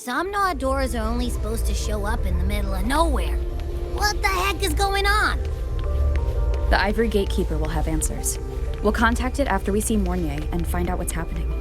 Some doors are only supposed to show up in the middle of nowhere. What the heck is going on? The Ivory Gatekeeper will have answers. We'll contact it after we see Mornier and find out what's happening.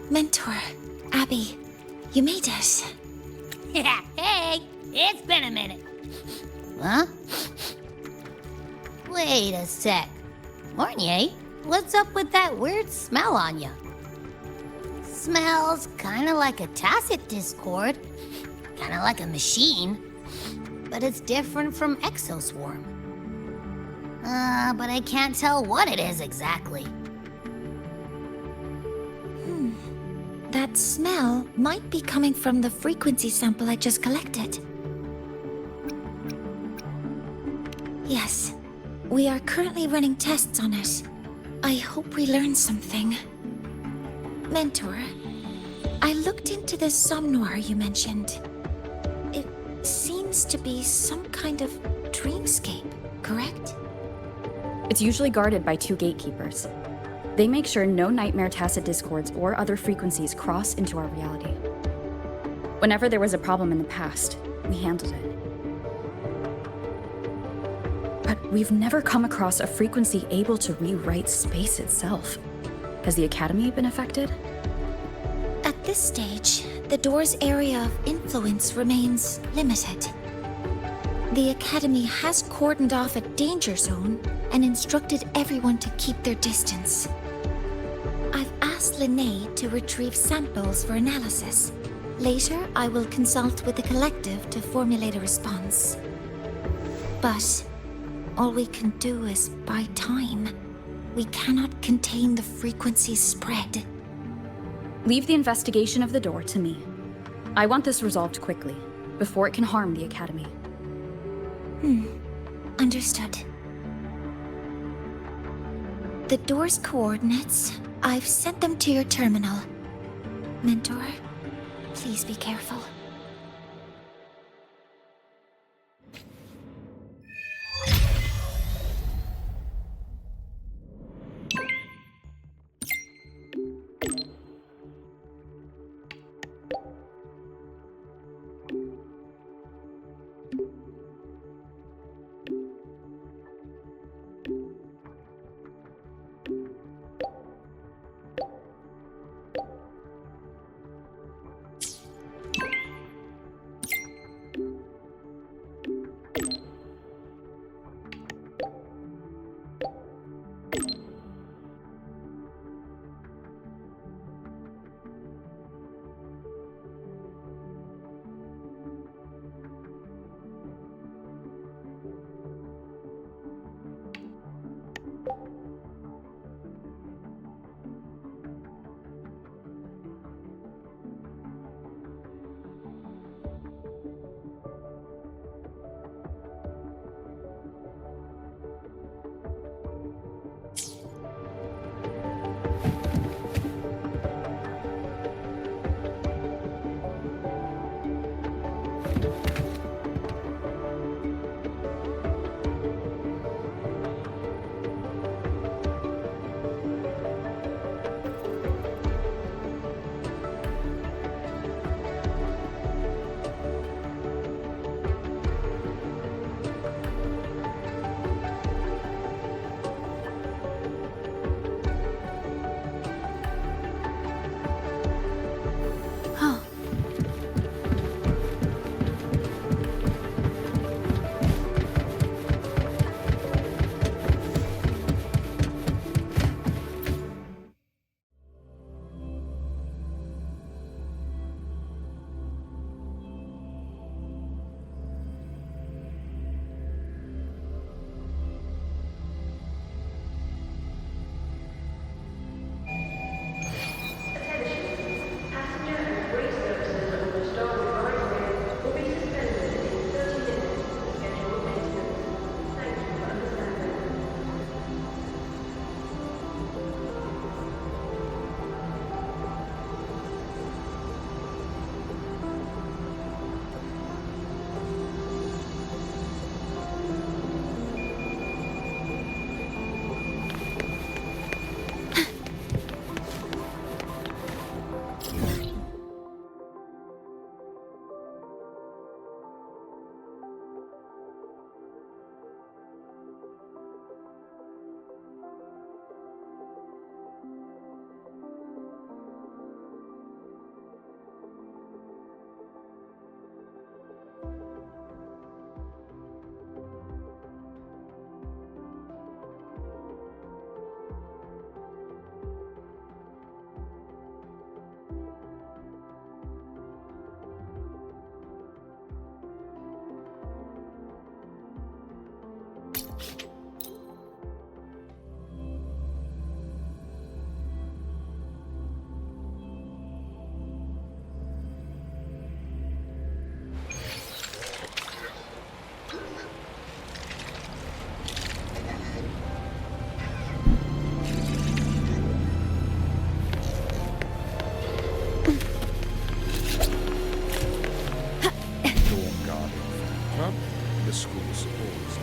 Mentor, Abby, you made it. Yeah, hey, it's been a minute. Huh? Wait a sec. Mornier, what's up with that weird smell on you? Smells kinda like a tacit discord. Kinda like a machine. But it's different from Exoswarm. But I can't tell what it is exactly. That smell might be coming from the frequency sample I just collected. Yes, we are currently running tests on it. I hope we learn something. Mentor, I looked into the somnoir you mentioned. It seems to be some kind of dreamscape, correct? It's usually guarded by 2 gatekeepers. They make sure no nightmare tacit discords or other frequencies cross into our reality. Whenever there was a problem in the past, we handled it. But we've never come across a frequency able to rewrite space itself. Has the Academy been affected? At this stage, the door's area of influence remains limited. The Academy has cordoned off a danger zone and instructed everyone to keep their distance. I've asked Linnae to retrieve samples for analysis. Later, I will consult with the collective to formulate a response. But all we can do is buy time. We cannot contain the frequency spread. Leave the investigation of the door to me. I want this resolved quickly, before it can harm the Academy. Understood. The door's coordinates, I've sent them to your terminal. Mentor, please be careful. The school's always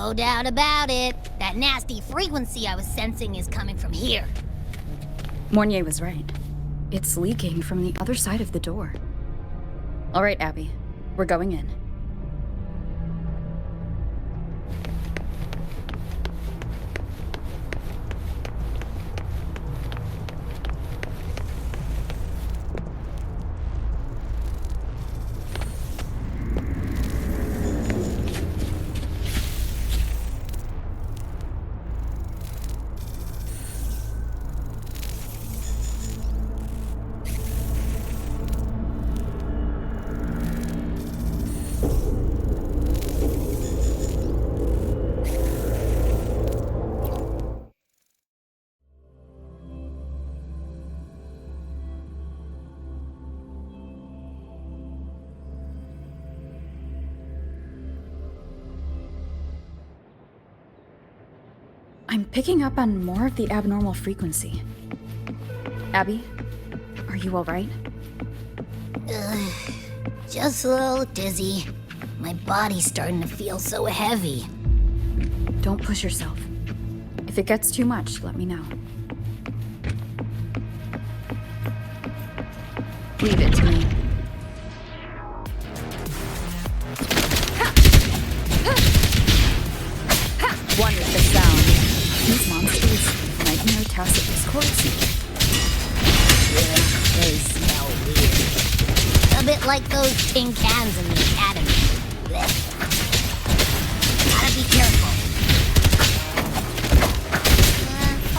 No doubt about it. That nasty frequency I was sensing is coming from here. Mornier was right. It's leaking from the other side of the door. All right, Abby. We're going in. I'm picking up on more of the abnormal frequency. Abby, are you all right? Just a little dizzy. My body's starting to feel so heavy. Don't push yourself. If it gets too much, let me know. Leave it to me. One with the sound. These monsters, nightmare tacit discords. Yeah, they smell weird. A bit like those tin cans in the academy. Blech. Gotta be careful.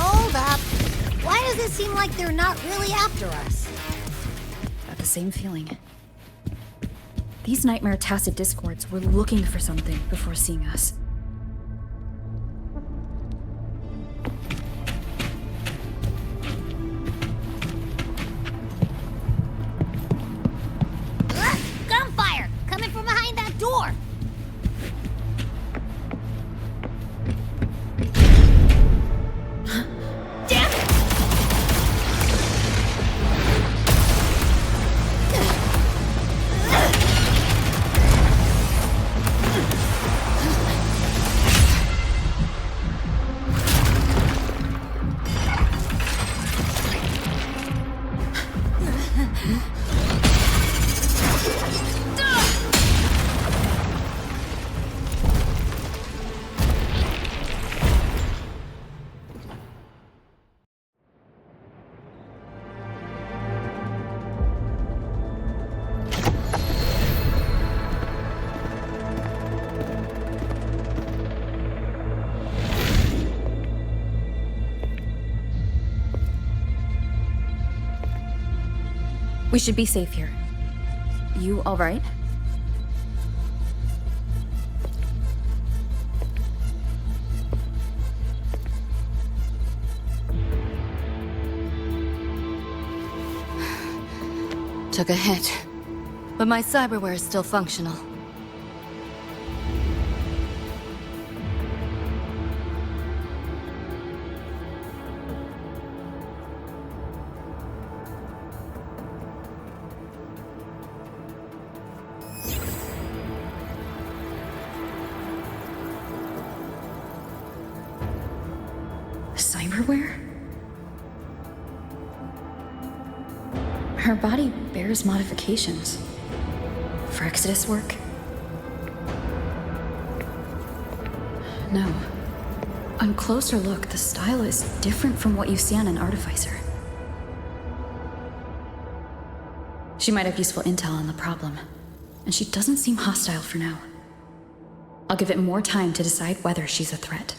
Hold up. Why does it seem like they're not really after us? Got the same feeling. These nightmare tacit discords were looking for something before seeing us. Gunfire! Coming from behind that door! Damn it! We should be safe here. You all right? Took a hit, but my cyberware is still functional. Cyberware? Her body bears modifications. For Exodus work? No. On closer look, the style is different from what you see on an artificer. She might have useful intel on the problem, and she doesn't seem hostile for now. I'll give it more time to decide whether she's a threat.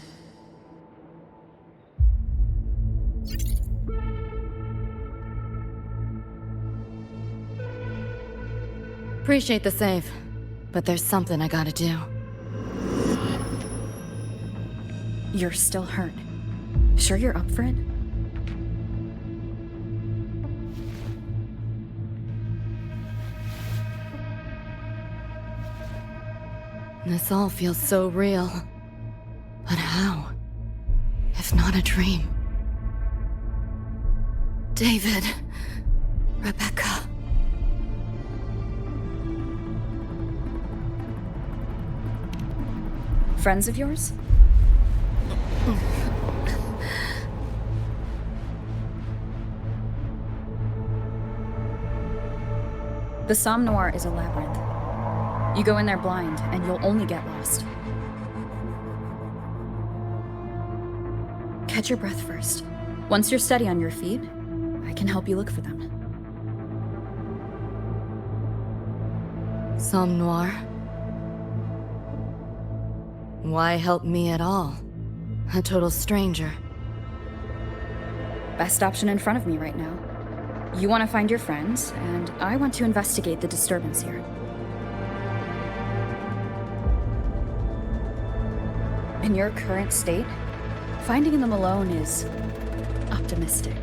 Appreciate the save, but there's something I gotta do. You're still hurt. Sure you're up for it? This all feels so real. But how? If not a dream? David. Rebecca. Friends of yours? The Somme Noir is a labyrinth. You go in there blind, and you'll only get lost. Catch your breath first. Once you're steady on your feet, I can help you look for them. Somme Noir? Why help me at all? A total stranger. Best option in front of me right now. You want to find your friends, and I want to investigate the disturbance here. In your current state, finding them alone is optimistic.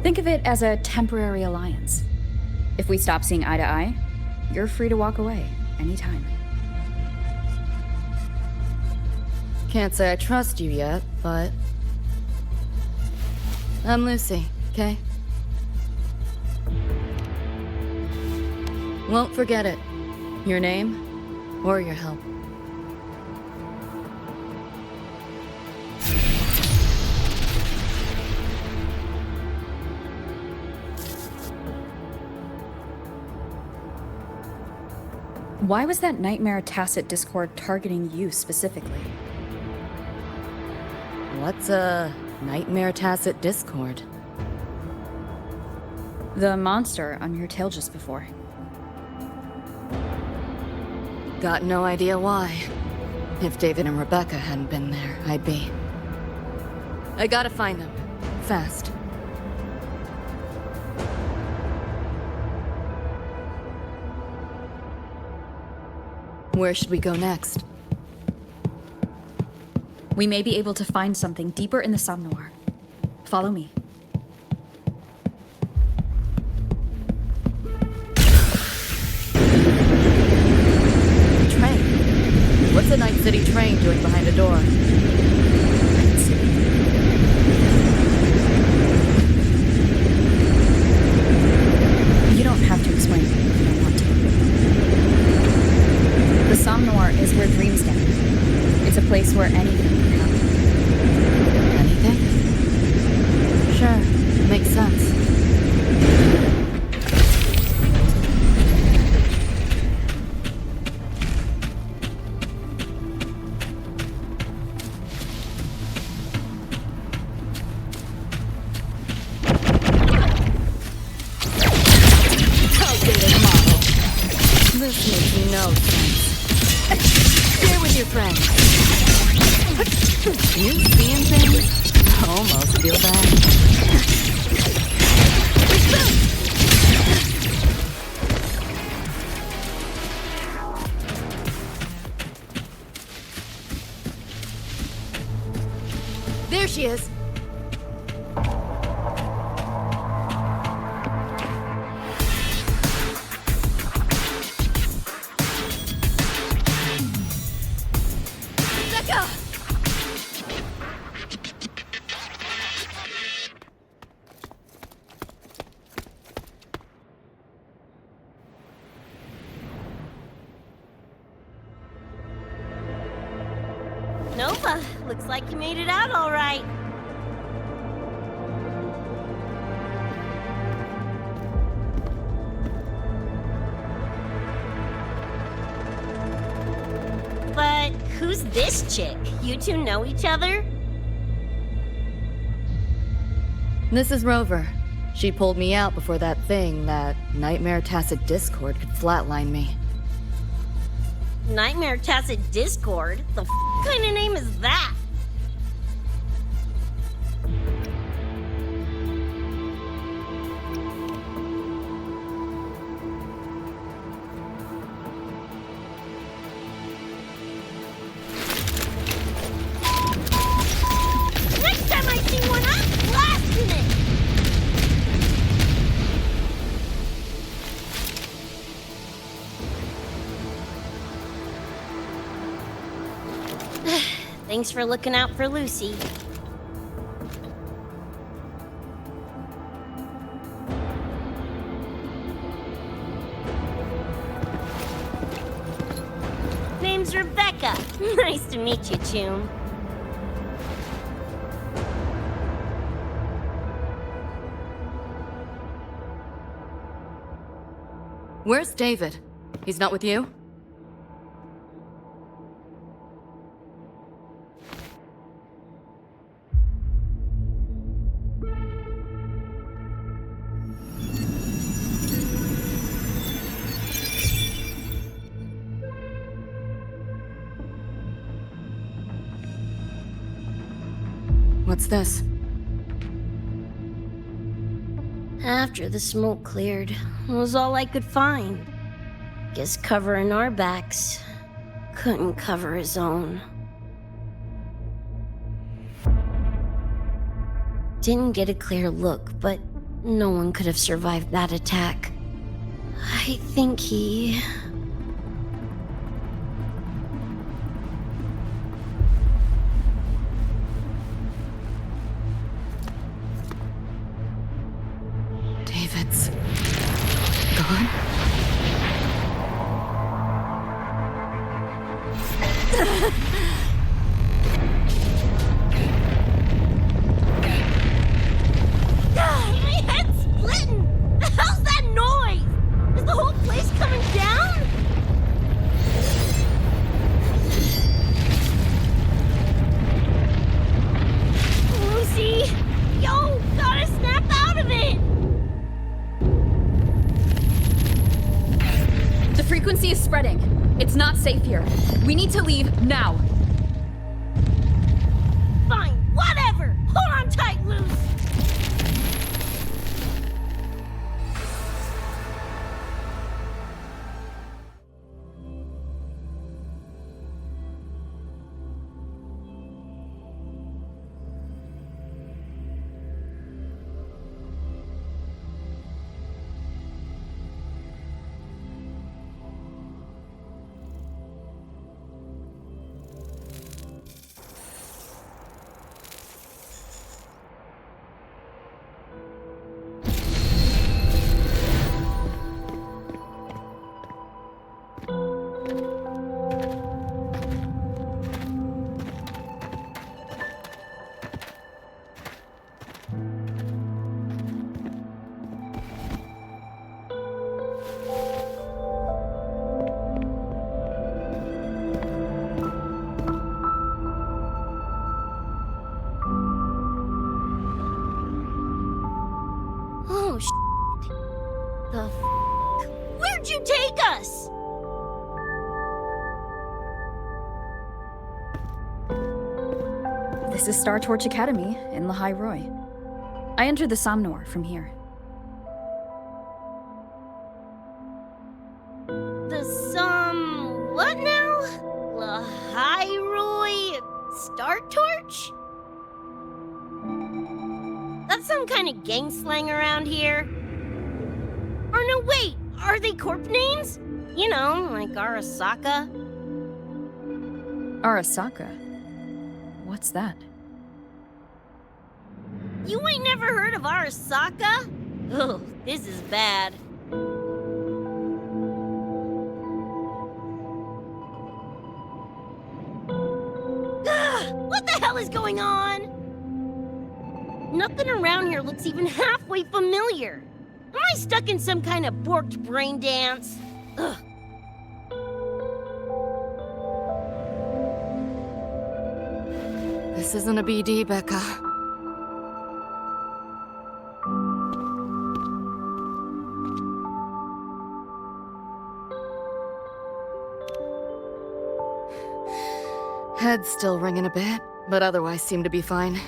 Think of it as a temporary alliance. If we stop seeing eye to eye, you're free to walk away anytime. Can't say I trust you yet, but... I'm Lucy, okay? Won't forget it. Your name, or your help. Why was that Nightmare Tacit Discord targeting you specifically? What's a Nightmare Tacit Discord? The monster on your tail just before. Got no idea why. If David and Rebecca hadn't been there, I'd be... I gotta find them. Fast. Where should we go next? We may be able to find something deeper in the Somme Noir. Follow me. Train? What's a Night City train doing behind a door? You don't have to explain if you don't want to. The Somme Noir is where dreams gather. It's a place where anything can happen. Anything? Sure, makes sense. Outdated model. This makes no sense. Stay with your friends. You seeing things? Almost feel bad. There she is. Becca! Nova, looks like you made it out all right. But who's this chick? You two know each other? This is Rover. She pulled me out before that thing, that Nightmare Tacit Discord, could flatline me. Nightmare Tacit Discord? The kind of name is that? Thanks for looking out for Lucy. Name's Rebecca. Nice to meet you, Chum. Where's David? He's not with you? What's this? After the smoke cleared, it was all I could find. Guess covering our backs couldn't cover his own. Didn't get a clear look, but no one could have survived that attack. I think he... David's gone? My head's splitting! The hell's that noise? Is the whole place coming down? Lucy! Yo, gotta snap out of it! The frequency is spreading. It's not safe here. We need to leave now. Fine, whatever! Hold on tight, Luce! Oh, shit. The f***? Where'd you take us? This is Star Torch Academy in Lahai Roy. I entered the Somnor from here. What now? Lahai Star Torch? That's some kind of gang slang around here. Or no, wait, are they corp names? You know, like Arasaka. Arasaka? What's that? You ain't never heard of Arasaka? Oh, this is bad. What the hell is going on? Nothing around here looks even halfway familiar. Am I stuck in some kind of borked brain dance? Ugh. This isn't a BD, Becca. Head's still ringing a bit, but otherwise seem to be fine.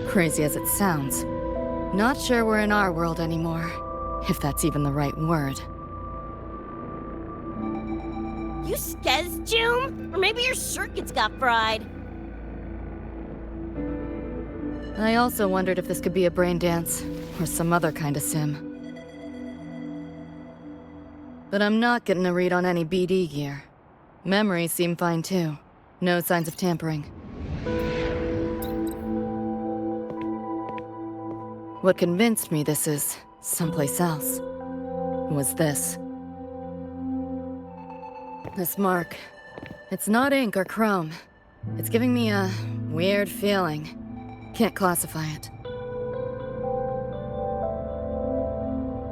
Crazy as it sounds, not sure we're in our world anymore, if that's even the right word. You skez, June? Or maybe your circuits got fried. I also wondered if this could be a brain dance, or some other kind of sim. But I'm not getting a read on any BD gear. Memories seem fine too. No signs of tampering. What convinced me this is someplace else was this. This mark. It's not ink or chrome. It's giving me a weird feeling. Can't classify it.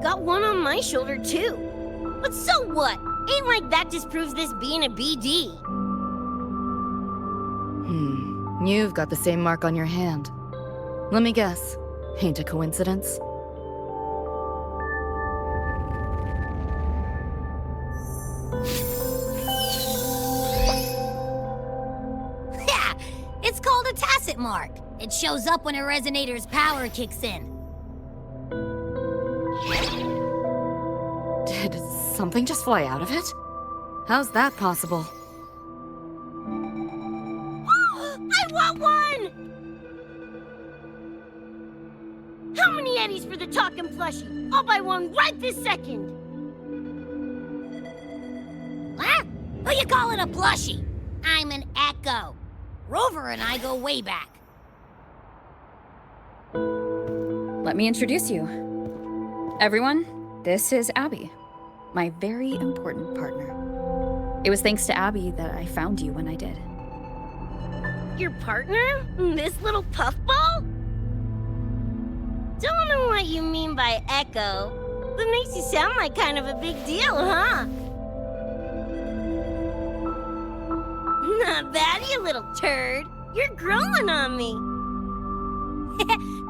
Got one on my shoulder, too. But so what? Ain't like that disproves this being a BD. You've got the same mark on your hand. Let me guess. Ain't a coincidence? Yeah, it's called a tacit mark. It shows up when a resonator's power kicks in. Did something just fly out of it? How's that possible? I want one! How many eddies for the talking plushie? I'll buy one right this second! Huh? Who you calling a plushie? I'm an Echo. Rover and I go way back. Let me introduce you. Everyone, this is Abby, my very important partner. It was thanks to Abby that I found you when I did. Your partner? This little puffball? Don't know what you mean by echo, but makes you sound like kind of a big deal, huh? Not bad, you little turd. You're growing on me.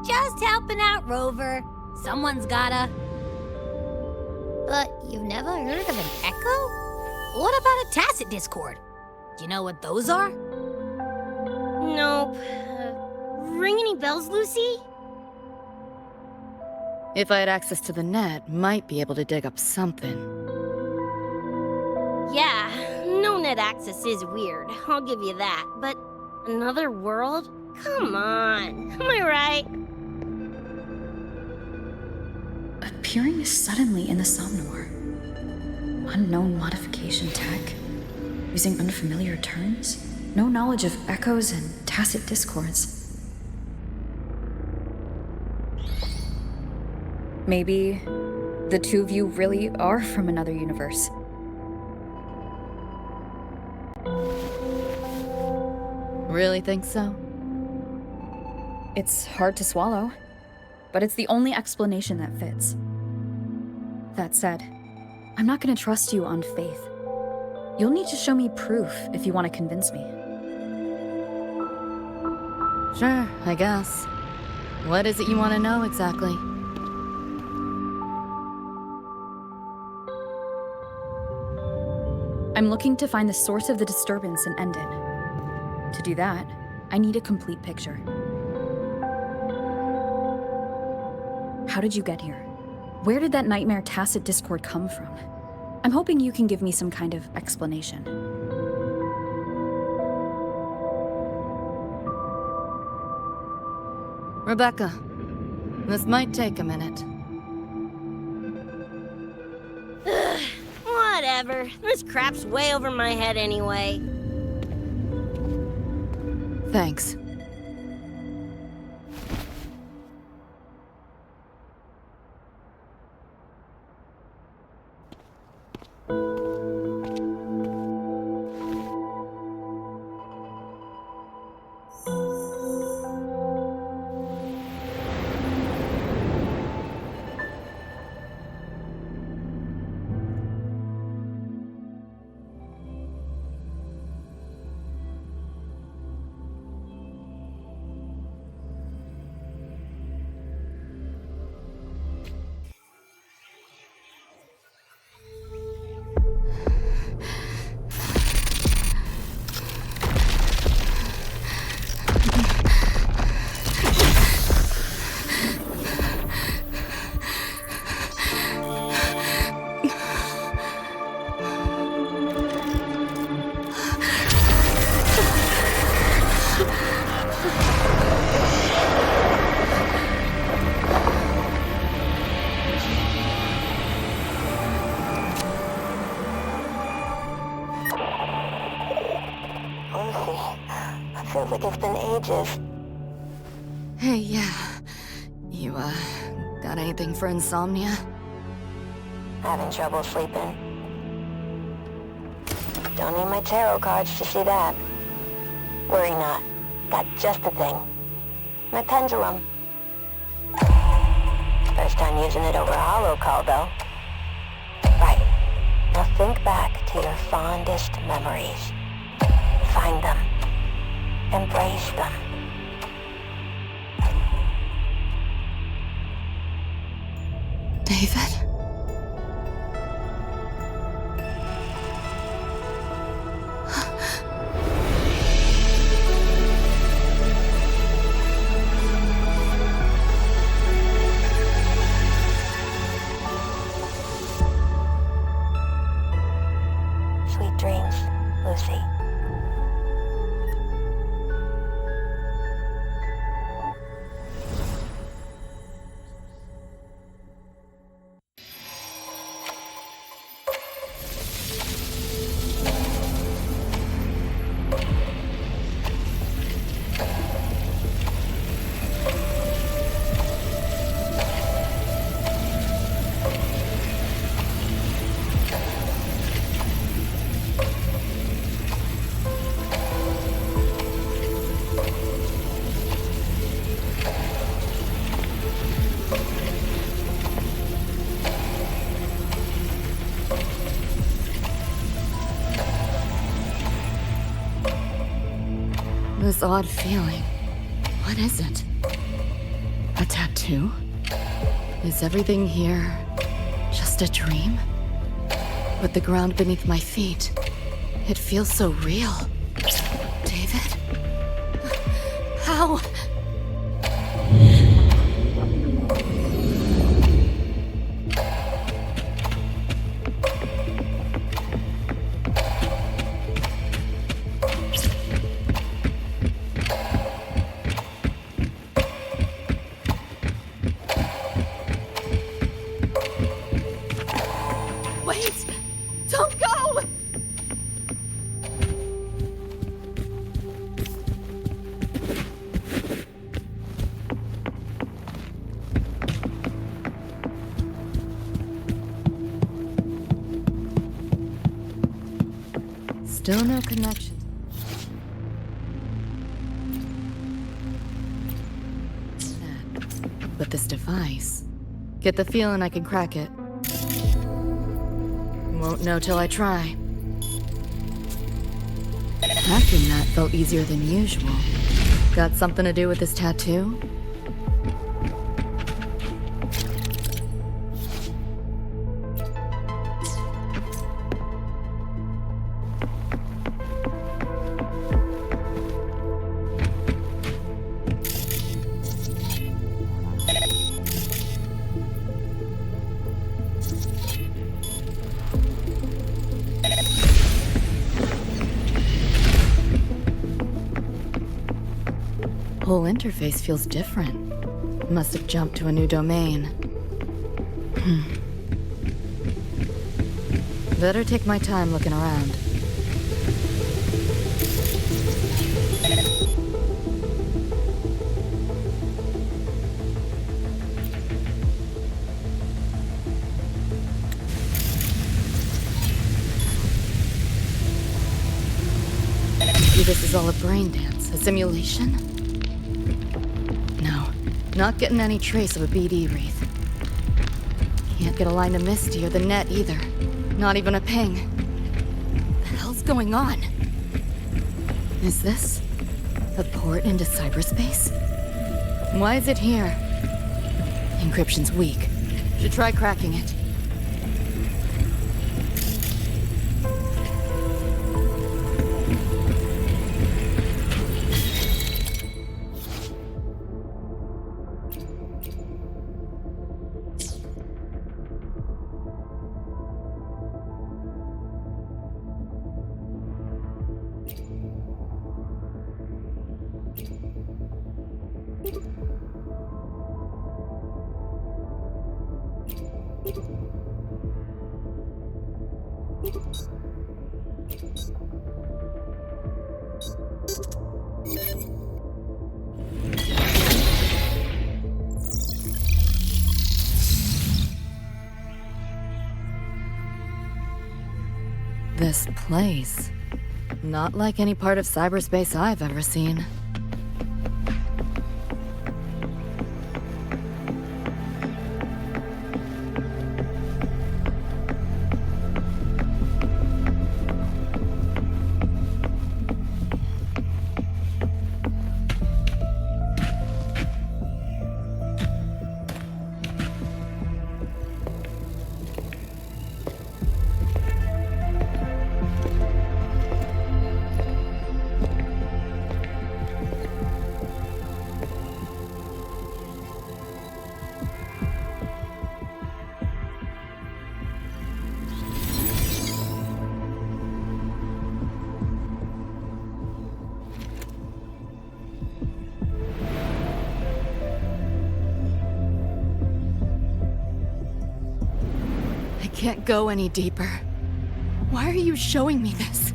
Just helping out, Rover. Someone's gotta. But you've never heard of an Echo? What about a tacit discord? Do you know what those are? Nope. Ring any bells, Lucy? If I had access to the net, might be able to dig up something. Yeah, no net access is weird, I'll give you that. But another world? Come on, am I right? Appearing suddenly in the Somnor. Unknown modification tech. Using unfamiliar terms. No knowledge of echoes and tacit discords. Maybe the two of you really are from another universe. Really think so? It's hard to swallow, but it's the only explanation that fits. That said, I'm not gonna trust you on faith. You'll need to show me proof if you want to convince me. Sure, I guess. What is it you want to know exactly? I'm looking to find the source of the disturbance and end it. To do that, I need a complete picture. How did you get here? Where did that nightmare tacit discord come from? I'm hoping you can give me some kind of explanation. Rebecca, this might take a minute. Whatever, this crap's way over my head anyway. Thanks. like it's been ages. Hey, yeah. You, got anything for insomnia? Having trouble sleeping? Don't need my tarot cards to see that. Worry not. Got just the thing. My pendulum. First time using it over hollow call, though. Right. Now think back to your fondest memories. Find them. Embrace them. David? Sweet dreams, Lucy. This odd feeling. What is it? A tattoo? Is everything here just a dream? But the ground beneath my feet, it feels so real. David? How? Wait! Don't go! Still no connection. But this device, get the feeling I can crack it. Won't know till I try. Hacking that felt easier than usual. Got something to do with this tattoo? Whole interface feels different. Must have jumped to a new domain. Better take my time looking around. Maybe this is all a brain dance, a simulation? No, not getting any trace of a BD wreath. Can't get a line to Misty or the net either. Not even a ping. What the hell's going on? Is this a port into cyberspace? Why is it here? Encryption's weak. Should try cracking it. This place. Not like any part of cyberspace I've ever seen. Can't go any deeper. Why are you showing me this?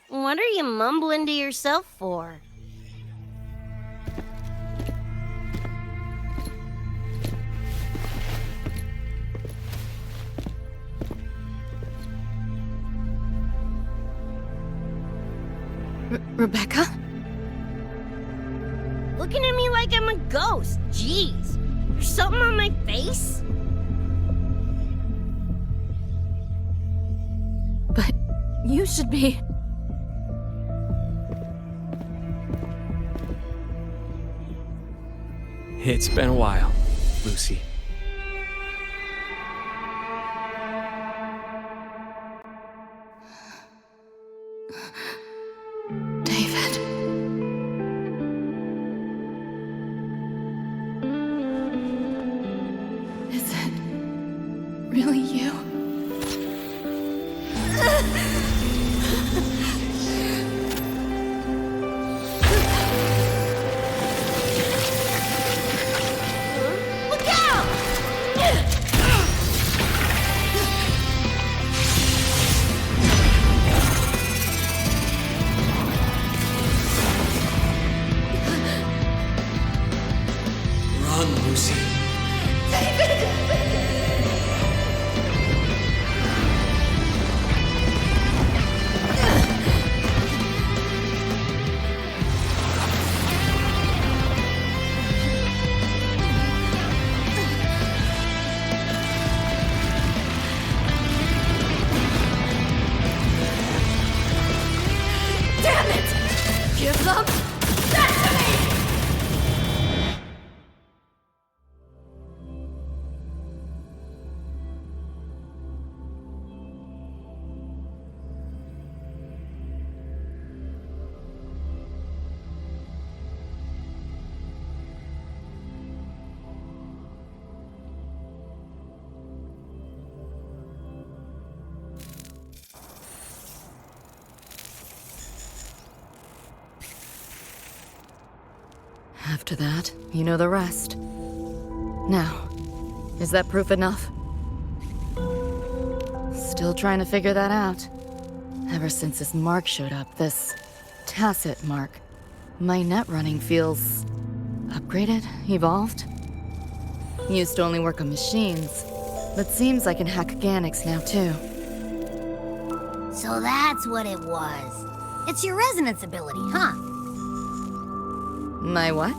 What are you mumbling to yourself for? Rebecca? Looking at me like I'm a ghost. Jeez. There's something on my face? But you should be... It's been a while, Lucy. David. Is it really you? Look out! Run, Lucy. Damn it! Give them that to me! After that, you know the rest. Now, is that proof enough? Still trying to figure that out. Ever since this mark showed up, this tacit mark, my net running feels upgraded, evolved. Used to only work on machines, but seems I can hack organics now too. So that's what it was. It's your resonance ability, huh? My what?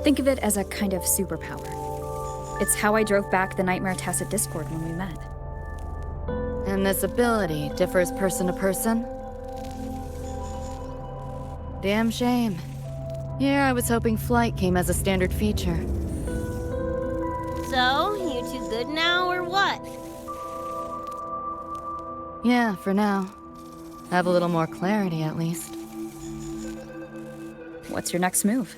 Think of it as a kind of superpower. It's how I drove back the Nightmare Tacit Discord when we met. And this ability differs person to person? Damn shame. Here I was hoping flight came as a standard feature. So, you two good now, or what? Yeah, for now. Have a little more clarity, at least. What's your next move?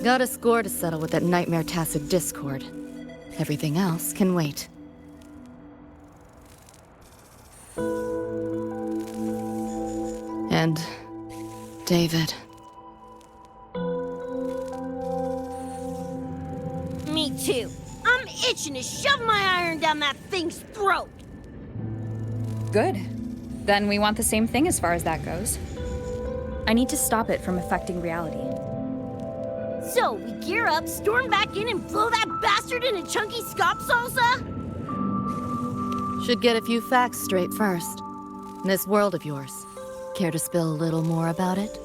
Got a score to settle with that Nightmare Tacit Discord. Everything else can wait. And... David. Me too. I'm itching to shove my iron down that thing's throat. Good. Then we want the same thing as far as that goes. I need to stop it from affecting reality. So, we gear up, storm back in, and blow that bastard in a chunky scop salsa? Should get a few facts straight first. This world of yours. Care to spill a little more about it?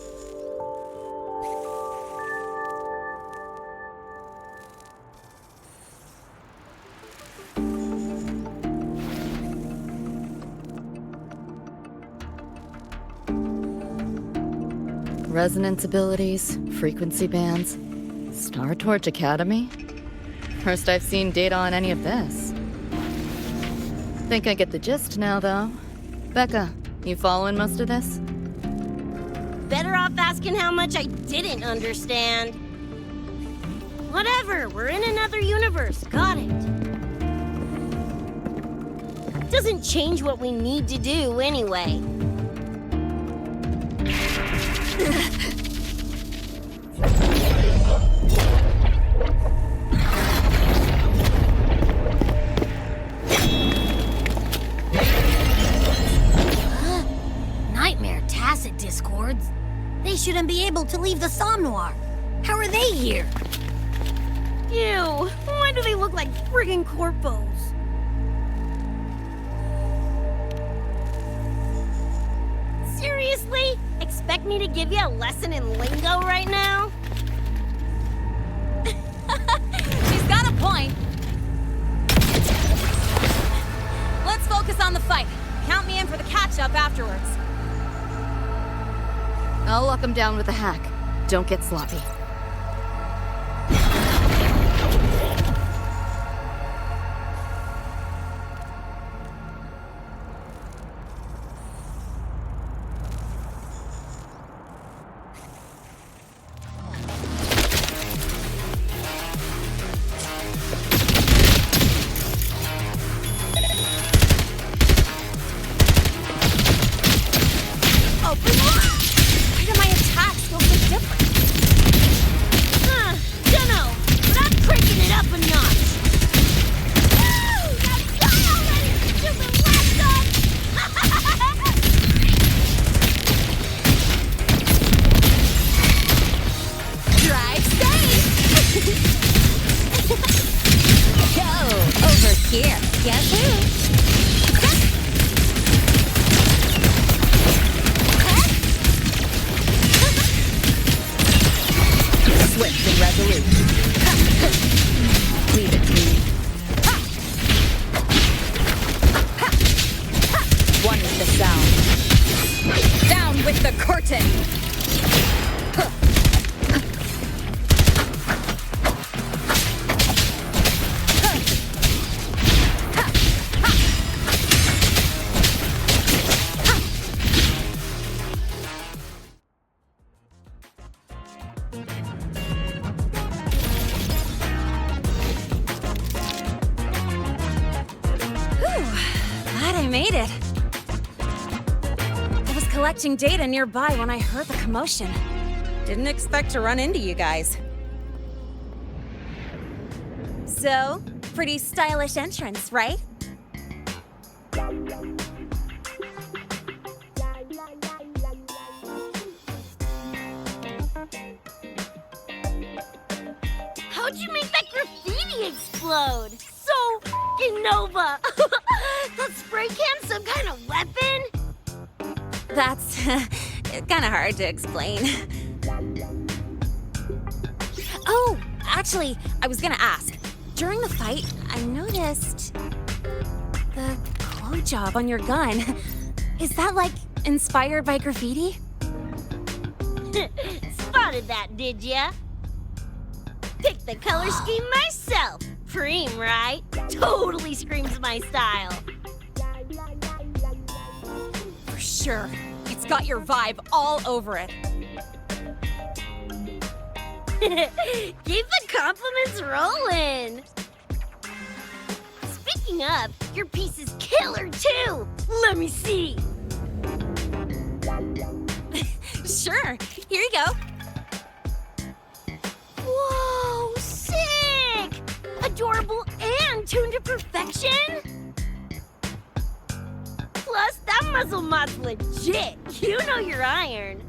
Resonance abilities, frequency bands, Star Torch Academy? First I've seen data on any of this. Think I get the gist now, though. Becca, you following most of this? Better off asking how much I didn't understand. Whatever, we're in another universe. Got it. Doesn't change what we need to do anyway. Nightmare Tacet discords? They shouldn't be able to leave the Somnoir. How are they here? Ew, why do they look like friggin' corpos? Seriously? Expect me to give you a lesson in lingo right now? She's got a point. Let's focus on the fight. Count me in for the catch-up afterwards. I'll lock him down with a hack. Don't get sloppy. Made it. I was collecting data nearby when I heard the commotion. Didn't expect to run into you guys. So, pretty stylish entrance, right? How'd you make that graffiti explode? So f***ing Nova! That spray can some kind of weapon? That's kind of hard to explain. Oh, actually, I was gonna ask. During the fight, I noticed the glow job on your gun. Is that, like, inspired by graffiti? Spotted that, did ya? Picked the color scheme myself. Cream, right? Totally screams my style. For sure. It's got your vibe all over it. Keep the compliments rolling. Speaking of, your piece is killer too. Let me see. Sure. Here you go. Whoa, sick! Adorable and tuned to perfection? Plus, muscle mod's legit. You know your iron.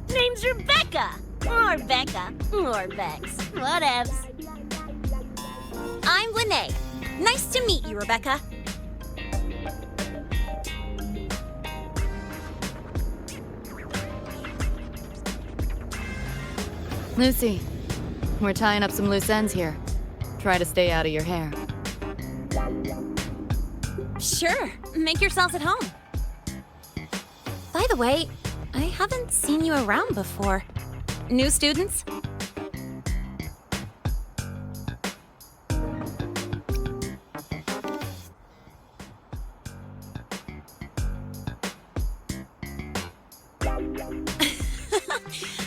Name's Rebecca. Or Becca. Or Bex. Whatevs. I'm Lene. Nice to meet you, Rebecca. Lucy, we're tying up some loose ends here. Try to stay out of your hair. Sure, make yourselves at home. By the way, I haven't seen you around before. New students?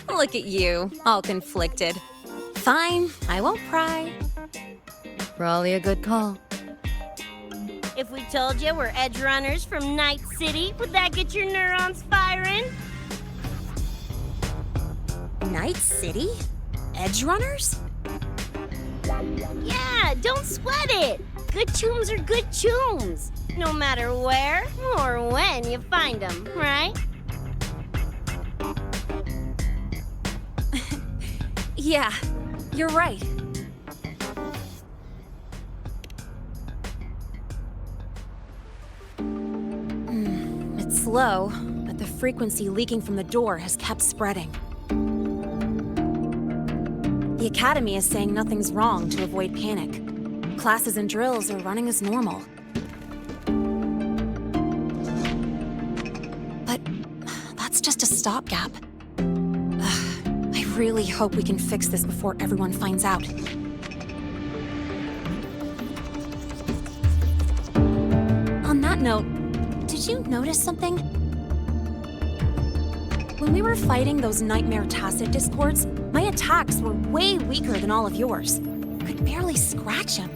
Look at you, all conflicted. Fine, I won't pry. Probably a good call. If we told you we're Edgerunners from Night City, would that get your neurons firing? Night City? Edgerunners? Yeah, don't sweat it. Good tunes are good tunes. No matter where or when you find them, right? Yeah, you're right. It's slow, but the frequency leaking from the door has kept spreading. The Academy is saying nothing's wrong to avoid panic. Classes and drills are running as normal. But that's just a stopgap. I really hope we can fix this before everyone finds out. On that note, did you notice something? When we were fighting those nightmare tacit discords, my attacks were way weaker than all of yours. Could barely scratch him.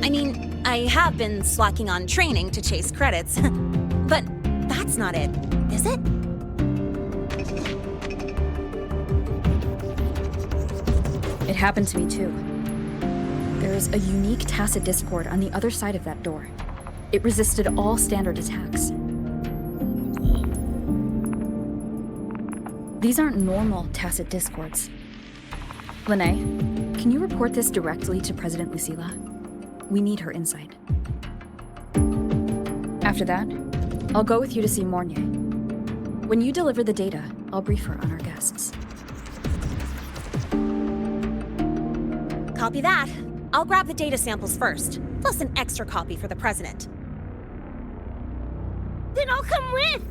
I mean, I have been slacking on training to chase credits, but that's not it, is it? It happened to me too. There's a unique tacit discord on the other side of that door. It resisted all standard attacks. These aren't normal tacit discords. Lene, can you report this directly to President Lucilla? We need her insight. After that, I'll go with you to see Mornier. When you deliver the data, I'll brief her on our guests. Copy that. I'll grab the data samples first, plus an extra copy for the president. Then I'll come with.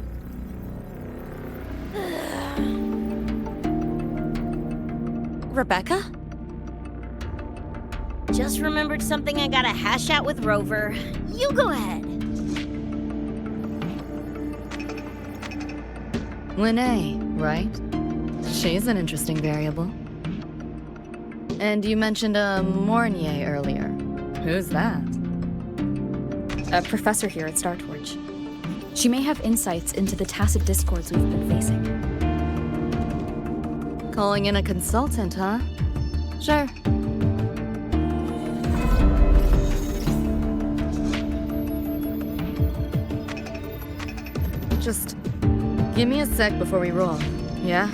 Rebecca? Just remembered something I gotta hash out with Rover. You go ahead. Lene, right? She's an interesting variable. And you mentioned a Mornier earlier. Who's that? A professor here at StarTorch. She may have insights into the tacit discords we've been facing. Calling in a consultant, huh? Sure. Just give me a sec before we roll, yeah?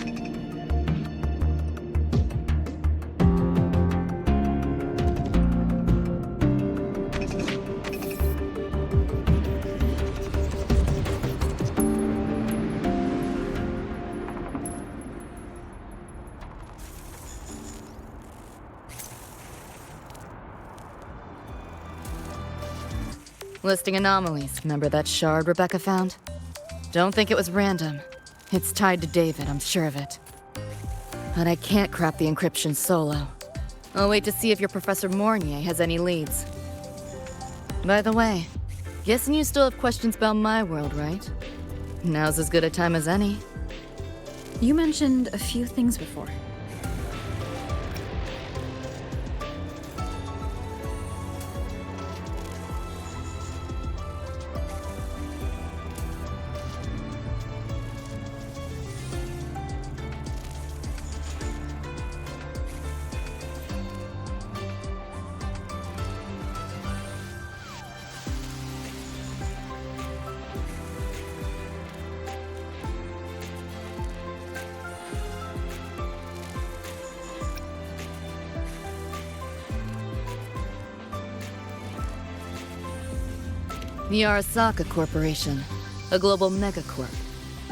Listing anomalies. Remember that shard Rebecca found? Don't think it was random. It's tied to David, I'm sure of it. But I can't crack the encryption solo. I'll wait to see if your Professor Mornier has any leads. By the way, guessing you still have questions about my world, right? Now's as good a time as any. You mentioned a few things before. The Arasaka Corporation, a global megacorp.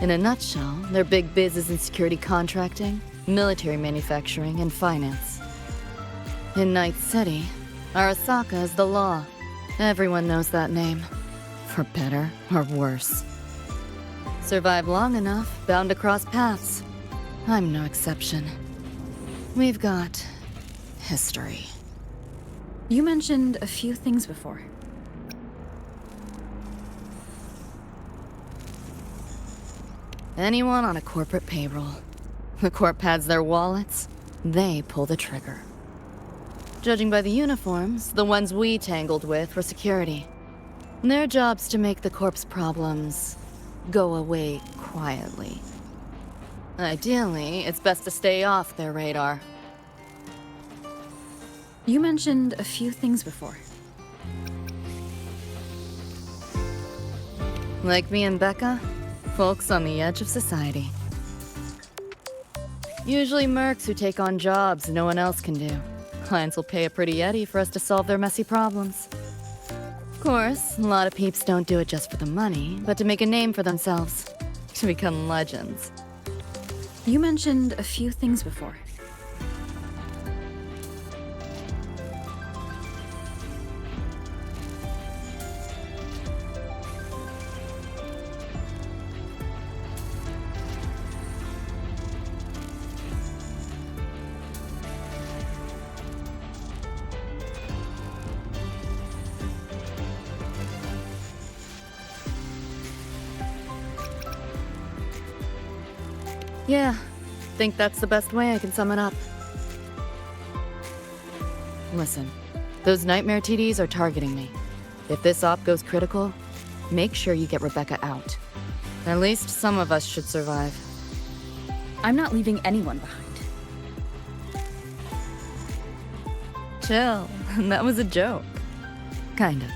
In a nutshell, their big biz is in security contracting, military manufacturing, and finance. In Night City, Arasaka is the law. Everyone knows that name. For better or worse. Survive long enough, bound to cross paths. I'm no exception. We've got history. You mentioned a few things before. Anyone on a corporate payroll. The corp pads their wallets, they pull the trigger. Judging by the uniforms, the ones we tangled with were security. Their job's to make the corp's problems go away quietly. Ideally, it's best to stay off their radar. You mentioned a few things before. Like me and Becca, folks on the edge of society. Usually mercs who take on jobs no one else can do. Clients will pay a pretty eddy for us to solve their messy problems. Of course, a lot of peeps don't do it just for the money, but to make a name for themselves. To become legends. You mentioned a few things before. Yeah, think that's the best way I can sum it up. Listen, those nightmare TDs are targeting me. If this op goes critical, make sure you get Rebecca out. At least some of us should survive. I'm not leaving anyone behind. Chill, that was a joke. Kind of.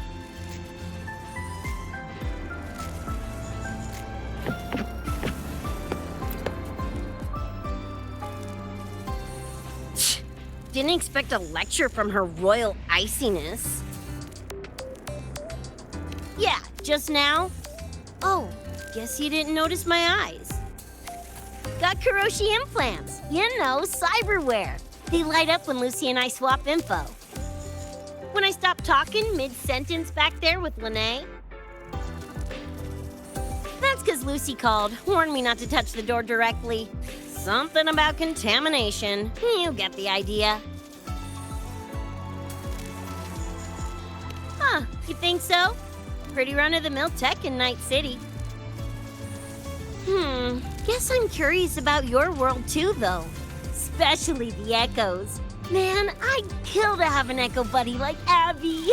Didn't expect a lecture from her royal iciness. Yeah, just now? Oh, guess you didn't notice my eyes. Got Kuroshi implants. You know, cyberware. They light up when Lucy and I swap info. When I stop talking mid-sentence back there with Lene. That's because Lucy called, warned me not to touch the door directly. Something about contamination. You get the idea. Huh, you think so? Pretty run-of-the-mill tech in Night City. Guess I'm curious about your world too, though. Especially the Echoes. Man, I'd kill to have an Echo buddy like Abby.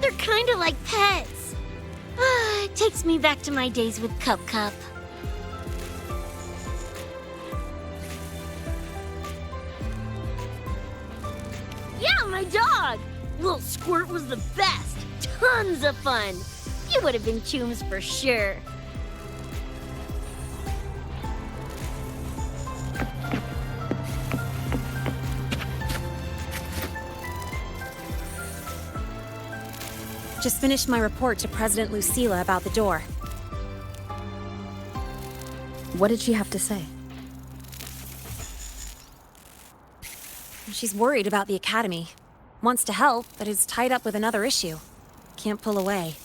They're kinda like pets. It takes me back to my days with Cup Cup. Yeah, my dog! Little Squirt was the best. Tons of fun. You would have been chooms for sure. Just finished my report to President Lucilla about the door. What did she have to say? She's worried about the Academy. Wants to help, but is tied up with another issue. Can't pull away.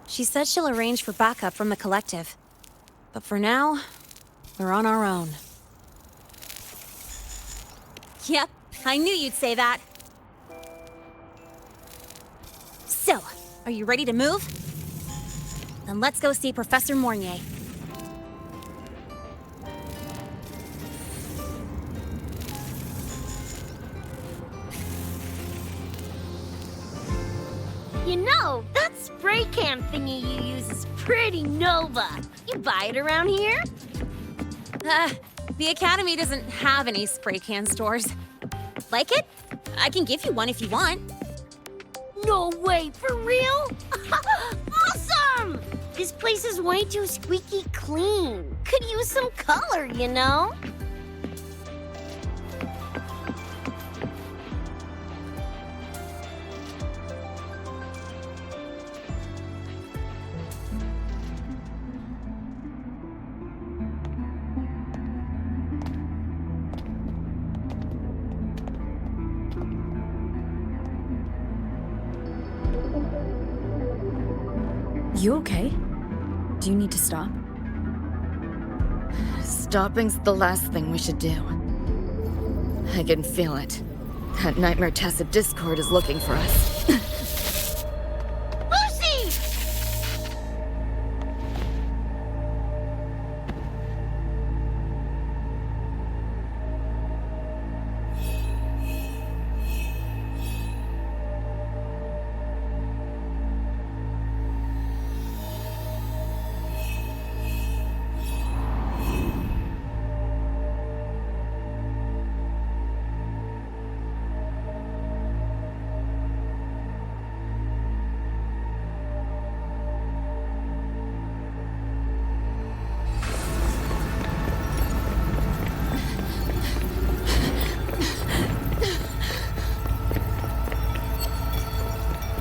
She said she'll arrange for backup from the collective. But for now, we're on our own. Yep, I knew you'd say that. So, are you ready to move? Then let's go see Professor Mornier. You know, that spray can thingy you use is pretty Nova. You buy it around here? The Academy doesn't have any spray can stores. Like it? I can give you one if you want. No way, for real? Awesome! This place is way too squeaky clean. Could use some color, you know? You okay? Do you need to stop? Stopping's the last thing we should do. I can feel it. That nightmare tacit discord is looking for us. Lucy!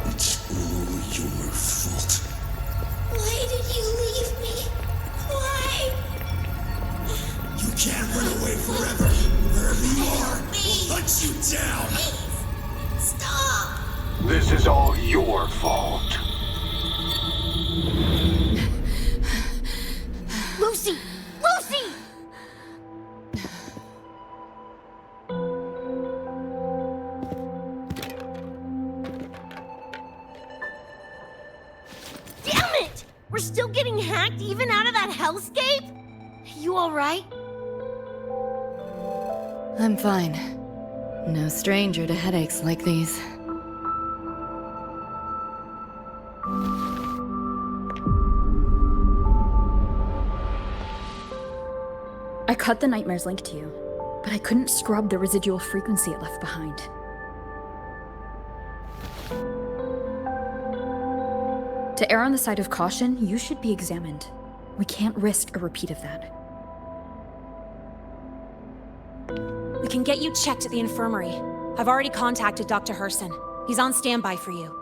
It's all your fault. Why did you leave me? Why? You can't run away forever. Wherever you are, we'll hunt you down. Stop! This is all your fault. Lucy! Lucy! Damn it! We're still getting hacked even out of that hellscape? You alright? I'm fine. No stranger to headaches like these. I cut the nightmare's link to you, but I couldn't scrub the residual frequency it left behind. To err on the side of caution, you should be examined. We can't risk a repeat of that. We can get you checked at the infirmary. I've already contacted Dr. Herson. He's on standby for you.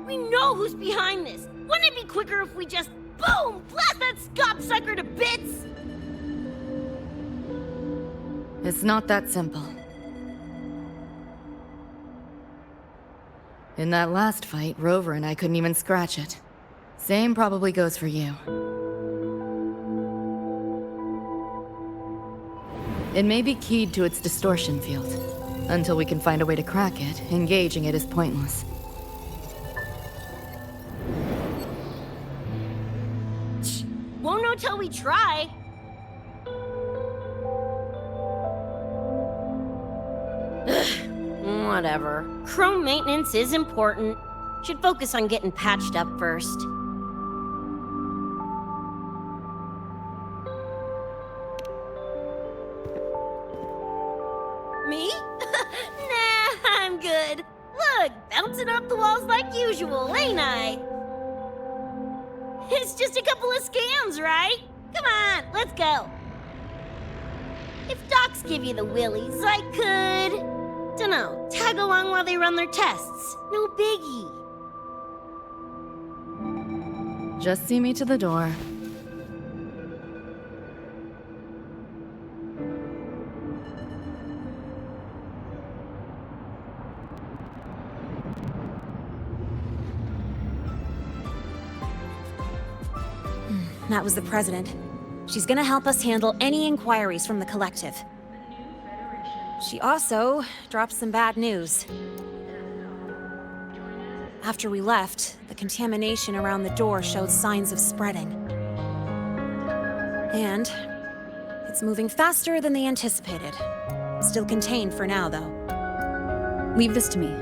We know who's behind this. Wouldn't it be quicker if we just, boom, blast that scop sucker to bits? It's not that simple. In that last fight, Rover and I couldn't even scratch it. Same probably goes for you. It may be keyed to its distortion field. Until we can find a way to crack it, engaging it is pointless. Won't know till we try. Whatever. Chrome maintenance is important. Should focus on getting patched up first. Me? Nah, I'm good. Look, bouncing off the walls like usual, ain't I? It's just a couple of scams, right? Come on, let's go. If docs give you the willies, I could... Dunno, tag along while they run their tests. No biggie. Just see me to the door. That was the president. She's gonna help us handle any inquiries from the collective. She also dropped some bad news. After we left, the contamination around the door showed signs of spreading. And it's moving faster than they anticipated. Still contained for now, though. Leave this to me.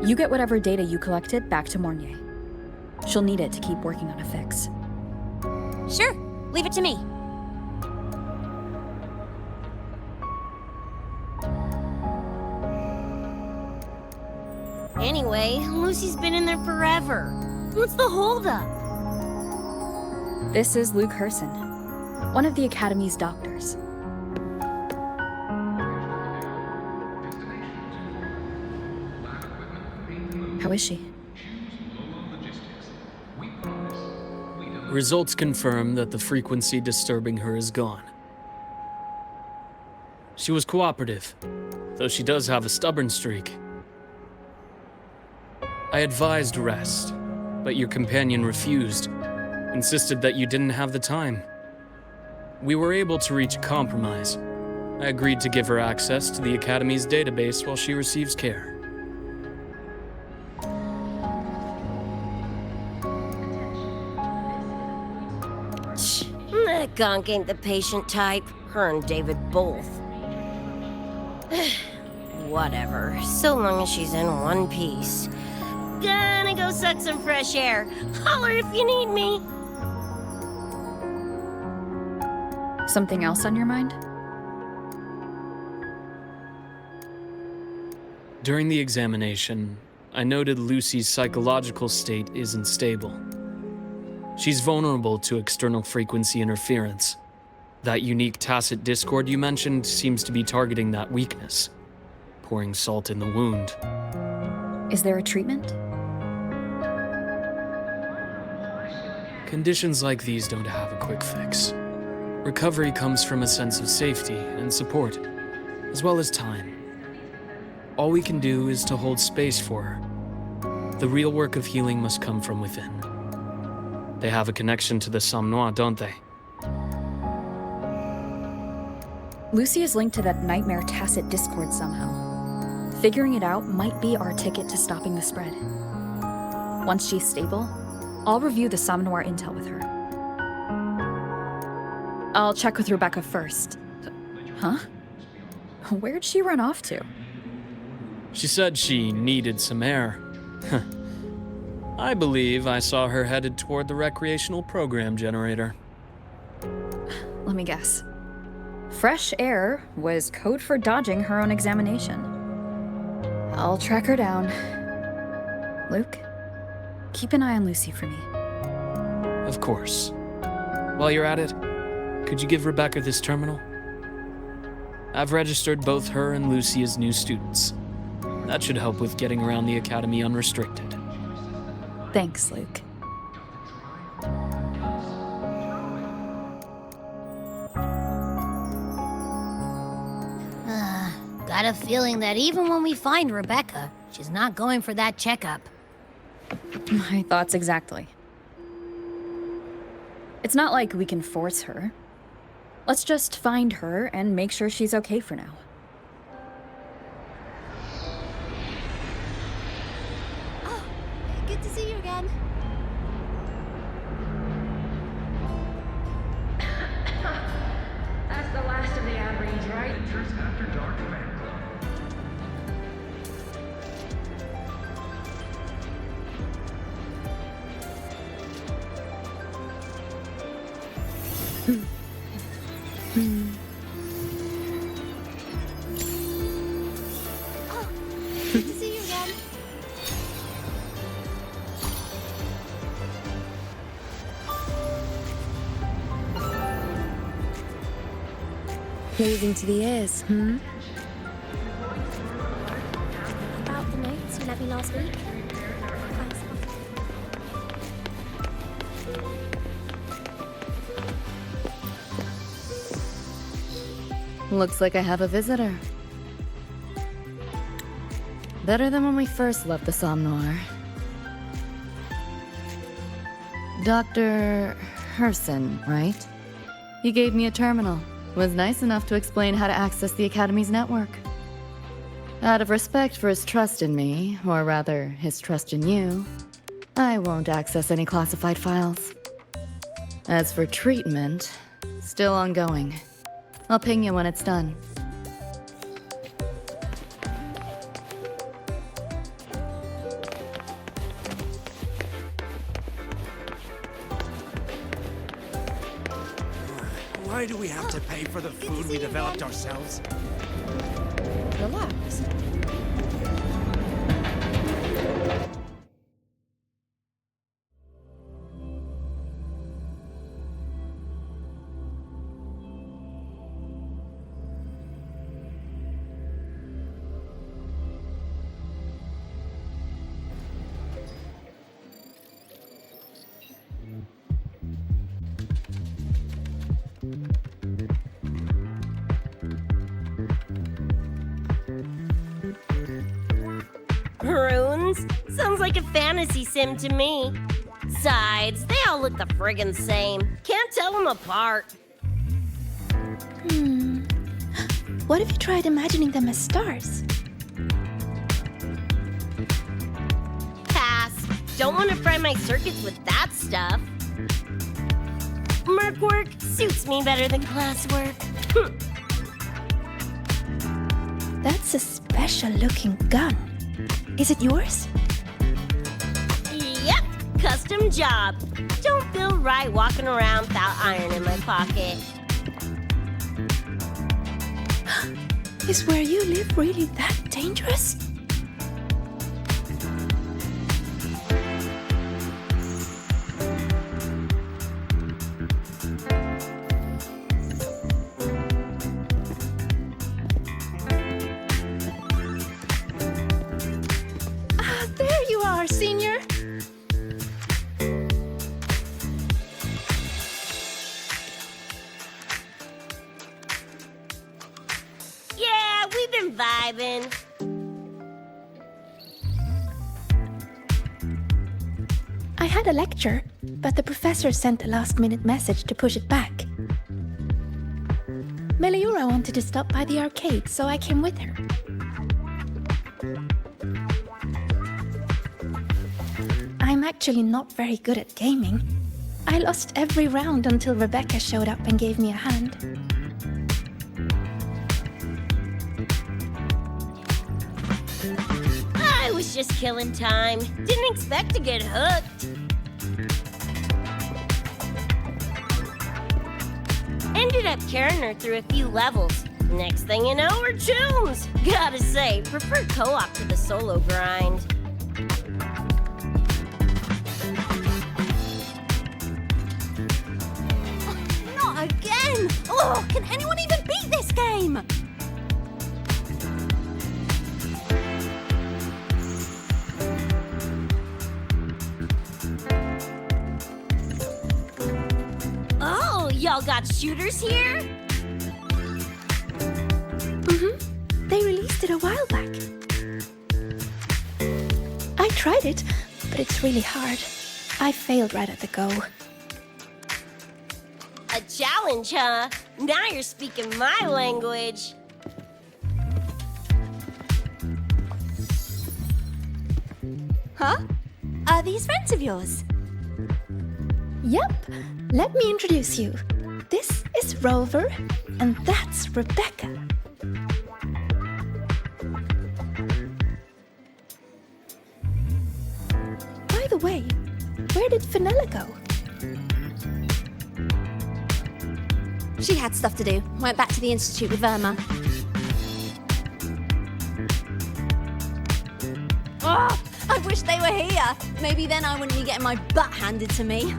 You get whatever data you collected back to Mornier. She'll need it to keep working on a fix. Sure, leave it to me. Anyway, Lucy's been in there forever. What's the holdup? This is Luke Herson, one of the Academy's doctors. How is she? Results confirm that the frequency disturbing her is gone. She was cooperative, though she does have a stubborn streak. I advised rest, but your companion refused, insisted that you didn't have the time. We were able to reach a compromise. I agreed to give her access to the Academy's database while she receives care. That gonk ain't the patient type. Her and David both. Whatever, so long as she's in one piece. Gonna go suck some fresh air. Holler if you need me. Something else on your mind? During the examination, I noted Lucy's psychological state isn't stable. She's vulnerable to external frequency interference. That unique tacit discord you mentioned seems to be targeting that weakness, pouring salt in the wound. Is there a treatment? Conditions like these don't have a quick fix. Recovery comes from a sense of safety and support, as well as time. All we can do is to hold space for her. The real work of healing must come from within. They have a connection to the Somme Noire, don't they? Lucy is linked to that nightmare tacit discord somehow. Figuring it out might be our ticket to stopping the spread. Once she's stable, I'll review the Somme Noire intel with her. I'll check with Rebecca first. Huh? Where'd she run off to? She said she needed some air. I believe I saw her headed toward the recreational program generator. Let me guess. Fresh air was code for dodging her own examination. I'll track her down. Luke, keep an eye on Lucy for me. Of course. While you're at it, could you give Rebecca this terminal? I've registered both her and Lucy as new students. That should help with getting around the Academy unrestricted. Thanks, Luke. Got a feeling that even when we find Rebecca, she's not going for that checkup. My thoughts exactly. It's not like we can force her. Let's just find her and make sure she's okay for now. Oh, good to see you again. That's the last of the average, right? After Dark Fan Club. Oh, good to see you again. Pleasing to the ears, About the notes you left me last week. Looks like I have a visitor. Better than when we first left the Somme Noire. Dr. Herson, right? He gave me a terminal. Was nice enough to explain how to access the Academy's network. Out of respect for his trust in me, or rather, his trust in you, I won't access any classified files. As for treatment, still ongoing. I'll ping you when it's done. Why do we have to pay for the food we developed ourselves? Relax. runes. Sounds like a fantasy sim to me. Besides, they all look the friggin' same. Can't tell them apart. What if you tried imagining them as stars? Pass. Don't want to fry my circuits with that stuff. Merc work suits me better than classwork. That's a special-looking gun. Is it yours? Yep, custom job. Don't feel right walking around without iron in my pocket. Is where you live really that dangerous? There you are, Senior. Yeah, we've been vibing. I had a lecture, but the professor sent a last-minute message to push it back. Meliora wanted to stop by the arcade, so I came with her. I'm actually not very good at gaming. I lost every round until Rebecca showed up and gave me a hand. I was just killing time. Didn't expect to get hooked. Ended up carrying her through a few levels. Next thing you know, we're chums. Gotta say, prefer co-op to the solo grind. Not again! Oh, can anyone even beat this game? Oh, y'all got shooters here? They released it a while back. I tried it, but it's really hard. I failed right at the go. A challenge, huh? Now you're speaking my language. Huh? Are these friends of yours? Yep. Let me introduce you. This is Rover, and that's Rebecca. By the way, where did Fenella go? She had stuff to do. Went back to the Institute with Verma. Oh, I wish they were here. Maybe then I wouldn't be getting my butt handed to me.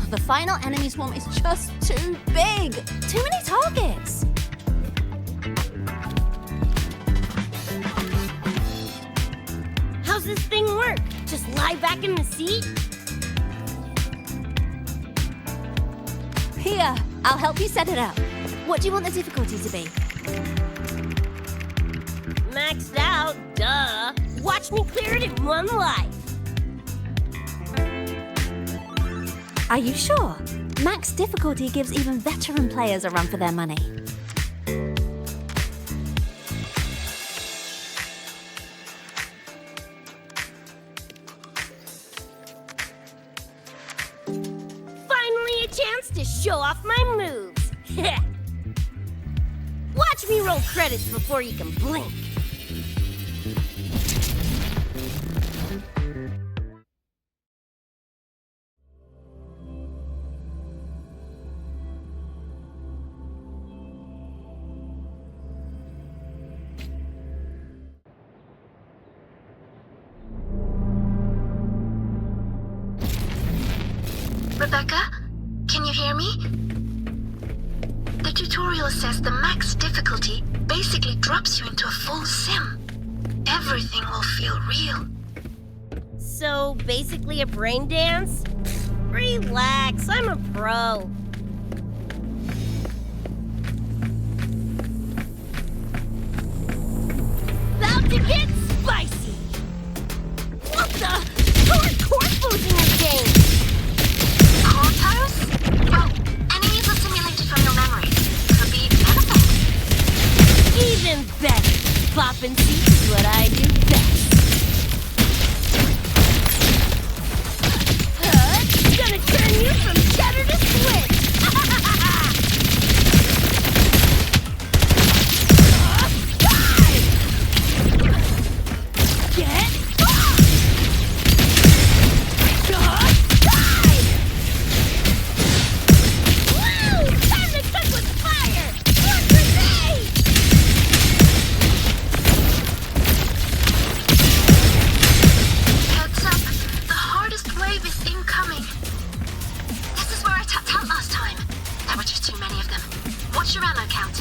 The final enemy swarm is just too big. Too many targets. How's this thing work? Just lie back in the seat? Here, I'll help you set it up. What do you want the difficulty to be? Maxed out, duh. Watch me clear it in one life. Are you sure? Max difficulty gives even veteran players a run for their money. Finally a chance to show off my moves. Watch me roll credits before you can blink. Rebecca, can you hear me? The tutorial says the max difficulty basically drops you into a full sim. Everything will feel real. So, basically a brain dance? Relax, I'm a pro. About to get spicy! What the? Who are corpos in your game? Corpos? Well, enemies are simulated from your memory. Could be anything. Even better. Bopping seats is what I do best. Gonna turn you from cheddar to switch! Get off! Die! Woo! Time to cook with fire! More grenades! Heads up. The hardest wave is incoming. This is where I tapped out last time. There were just too many of them. What's your ammo count?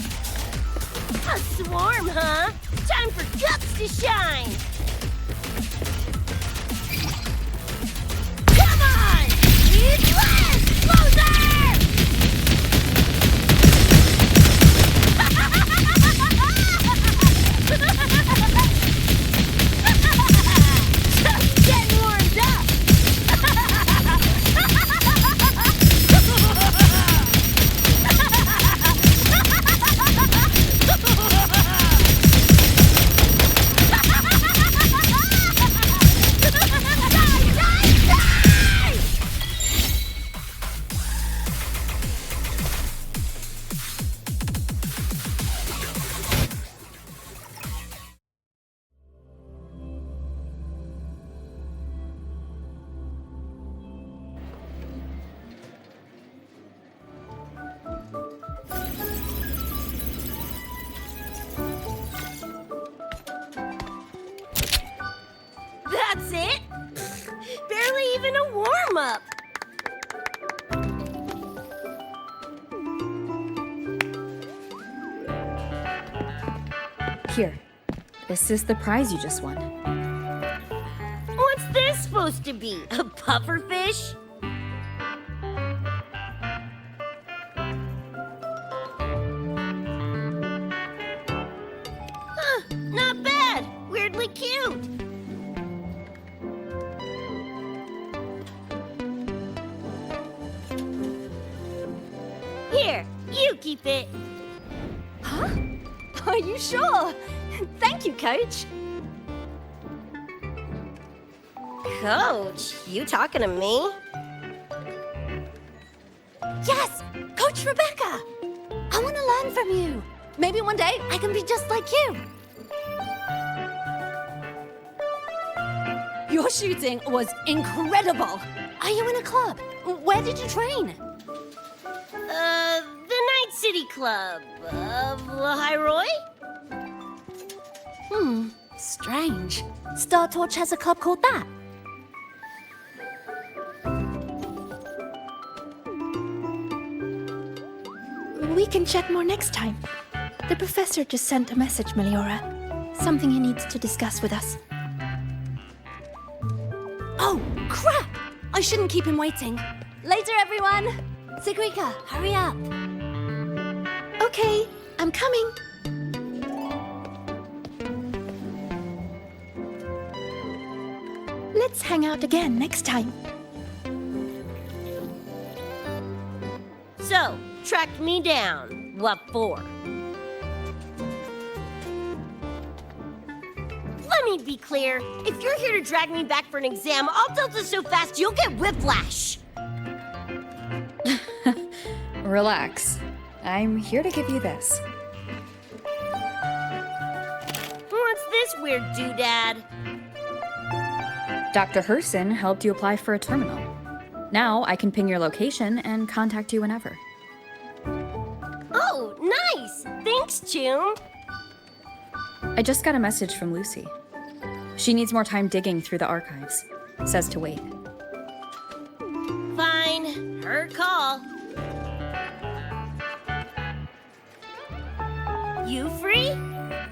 A swarm, huh? Time for guts to shine! Come on! Need less! Closer! Just getting warmed up! That's it? Barely even a warm-up. Here. This is the prize you just won. What's this supposed to be? A pufferfish? Huh, not bad. Weirdly cute. Here, you keep it. Huh? Are you sure? Thank you, Coach. Coach, you talking to me? Yes! Coach Rebecca! I want to learn from you. Maybe one day I can be just like you. Your shooting was incredible. Are you in a club? Where did you train? The Night City Club of Lahiroy? Strange. Star Torch has a club called that. We can chat more next time. The professor just sent a message, Meliora. Something he needs to discuss with us. Oh, crap! I shouldn't keep him waiting. Later, everyone! Sigrika, hurry up. Okay, I'm coming. Let's hang out again next time. So, tracked me down. What for? Let me be clear. If you're here to drag me back for an exam, I'll delta so fast you'll get whiplash. Relax. I'm here to give you this. What's this weird doodad? Dr. Herson helped you apply for a terminal. Now I can ping your location and contact you whenever. Oh, nice! Thanks, Chum. I just got a message from Lucy. She needs more time digging through the archives. Says to wait. Fine. Her call. You free?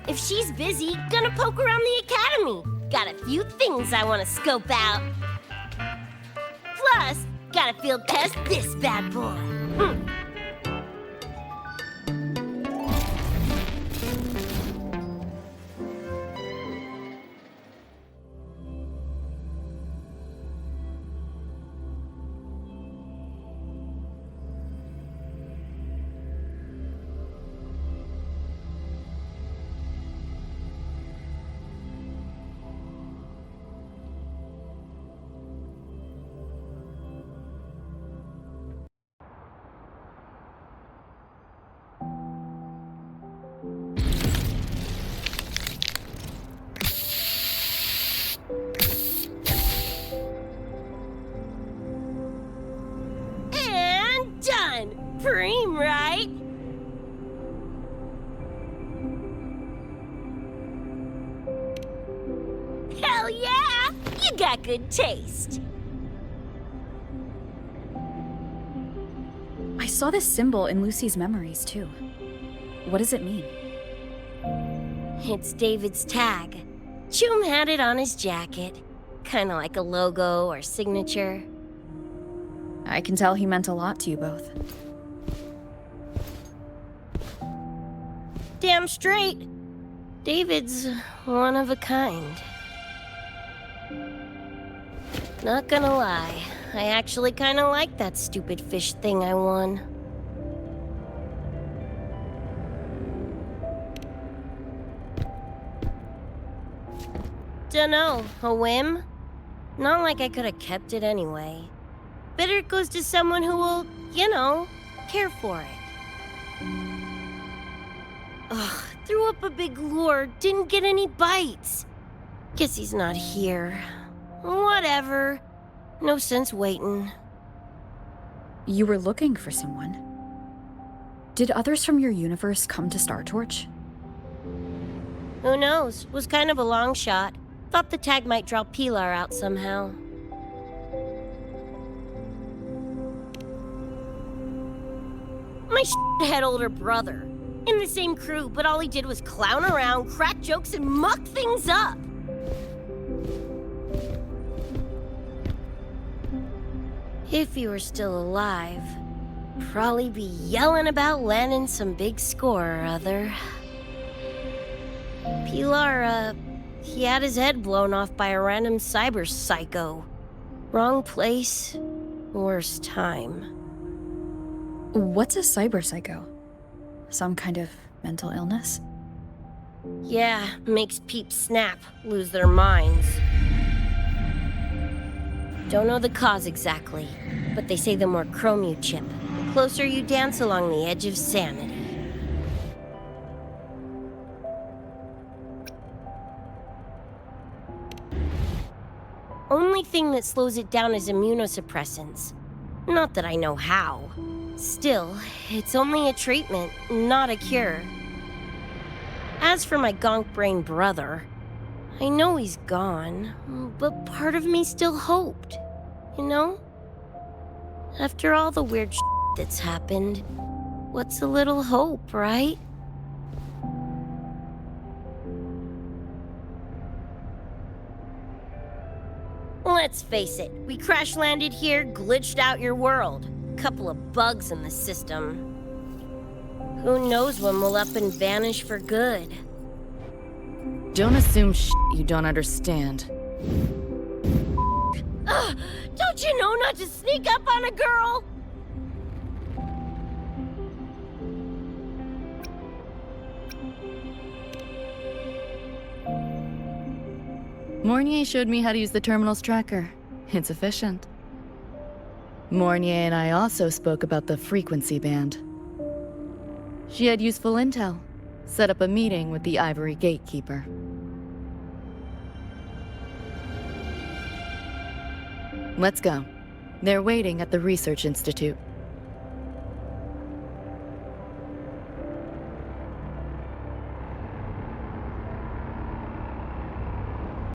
If she's busy, gonna poke around the academy. Got a few things I want to scope out. Plus, gotta field test this bad boy. supreme, right? Hell yeah! You got good taste. I saw this symbol in Lucy's memories, too. What does it mean? It's David's tag. Choom had it on his jacket. Kinda like a logo or signature. I can tell he meant a lot to you both. Damn straight. David's one of a kind. Not gonna lie, I actually kinda like that stupid fish thing I won. Dunno, a whim? Not like I could have kept it anyway. Better it goes to someone who will, you know, care for it. Ugh, threw up a big lure, didn't get any bites. Guess he's not here. Whatever. No sense waiting. You were looking for someone. Did others from your universe come to Star Torch? Who knows? Was kind of a long shot. Thought the tag might draw Pilar out somehow. My shithead older brother. In the same crew, but all he did was clown around, crack jokes, and muck things up. If he were still alive, probably be yelling about landing some big score or other. Pilar, he had his head blown off by a random cyber psycho. Wrong place, worst time. What's a cyber psycho? Some kind of mental illness? Yeah, makes peeps snap, lose their minds. Don't know the cause exactly, but they say the more chrome you chip, the closer you dance along the edge of sanity. Only thing that slows it down is immunosuppressants. Not that I know how. Still, it's only a treatment, not a cure. As for my gonk-brained brother, I know he's gone, but part of me still hoped, you know? After all the weird shit that's happened, what's a little hope, right? Let's face it, we crash-landed here, glitched out your world. Couple of bugs in the system. Who knows when we'll up and vanish for good? Don't assume you don't understand. Don't you know not to sneak up on a girl? Mornier showed me how to use the terminal's tracker. It's efficient. Mornier and I also spoke about the frequency band. She had useful intel. Set up a meeting with the Ivory Gatekeeper. Let's go. They're waiting at the Research Institute.